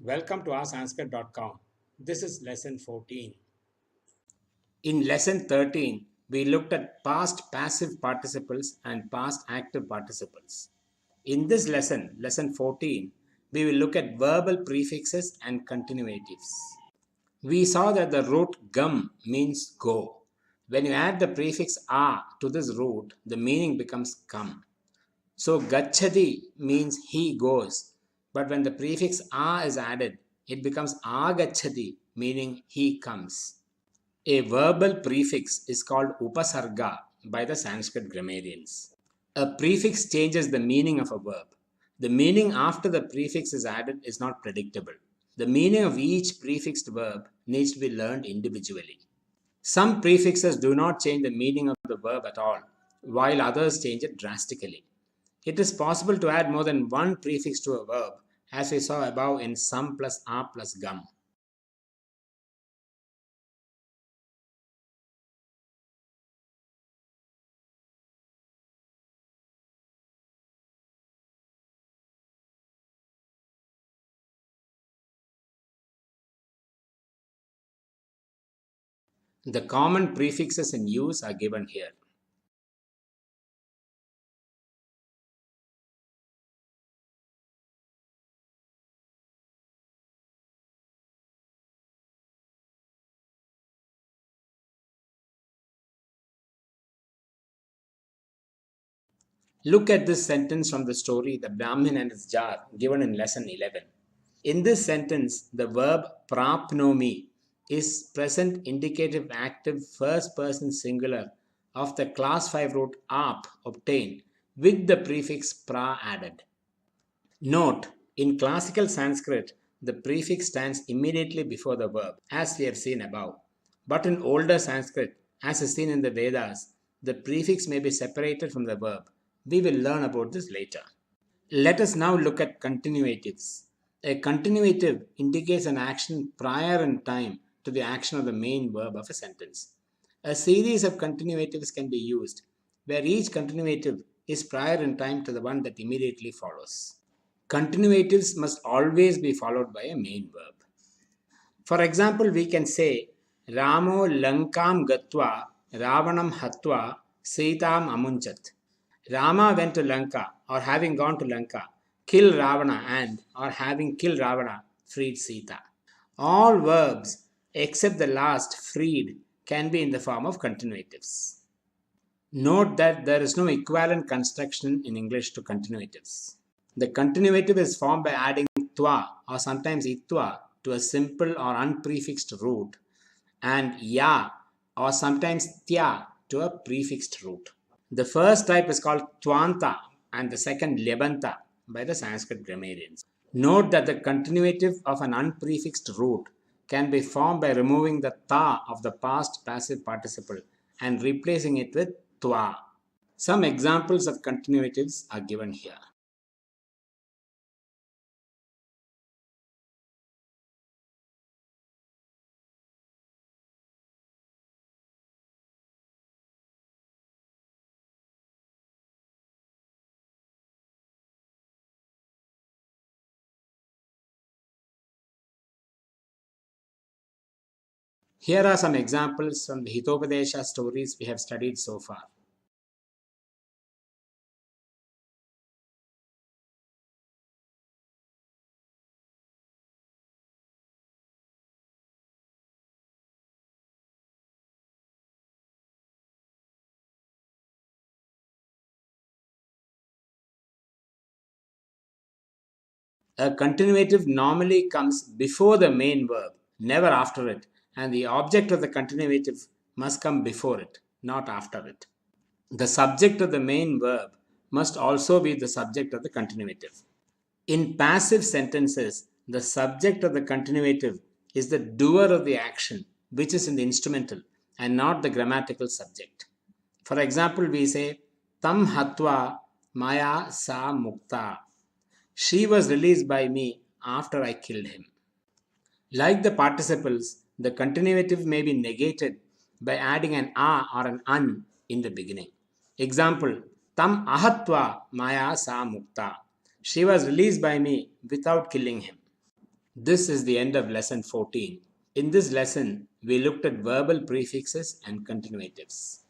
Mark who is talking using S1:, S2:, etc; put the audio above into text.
S1: Welcome to oursanskrit.com. This is lesson 14. In lesson 13, we looked at past passive participles and past active participles. In this lesson, lesson 14, we will look at verbal prefixes and continuatives. We saw that the root gum means go. When you add the prefix a to this root, the meaning becomes come. So gachati means he goes, but when the prefix a is added, it becomes agachati, meaning he comes. A verbal prefix is called upasarga by the Sanskrit grammarians. A prefix changes the meaning of a verb. The meaning after the prefix is added is not predictable. The meaning of each prefixed verb needs to be learned individually. Some prefixes do not change the meaning of the verb at all, while others change it drastically. It is possible to add more than one prefix to a verb, as we saw above in some plus a plus gum. The common prefixes in use are given here. Look at this sentence from the story The Brahmin and His Jar, given in lesson 11. In this sentence, the verb prapnomi is present indicative active first person singular of the class 5 root ap obtained with the prefix pra added. Note, in classical Sanskrit, the prefix stands immediately before the verb, as we have seen above. But in older Sanskrit, as is seen in the Vedas, the prefix may be separated from the verb. We will learn about this later. Let us now look at continuatives. A continuative indicates an action prior in time to the action of the main verb of a sentence. A series of continuatives can be used, where each continuative is prior in time to the one that immediately follows. Continuatives must always be followed by a main verb. For example, we can say Ramo Lankam Gatva Ravanam Hatva Sitam Amunchat. Rama went to Lanka, or having gone to Lanka, killed Ravana, and or having killed Ravana, freed Sita. All verbs except the last, freed, can be in the form of continuatives. Note that there is no equivalent construction in English to continuatives. The continuative is formed by adding twa or sometimes itwa to a simple or unprefixed root, and ya or sometimes tya to a prefixed root. The first type is called twanta and the second lebanta by the Sanskrit grammarians. Note that the continuative of an unprefixed root can be formed by removing the ta of the past passive participle and replacing it with twa. Some examples of continuatives are given here. Here are some examples from the Hitopadesha stories we have studied so far. A continuative normally comes before the main verb, never after it, and the object of the continuative must come before it, not after it. The subject of the main verb must also be the subject of the continuative. In passive sentences, the subject of the continuative is the doer of the action, which is in the instrumental, and not the grammatical subject. For example, we say, Tam hatva maya sa mukta. She was released by me after I killed him. Like the participles, the continuative may be negated by adding an a or an an in the beginning. Example, Tam ahatva maya sa mukta. She was released by me without killing him. This is the end of lesson 14. In this lesson, we looked at verbal prefixes and continuatives.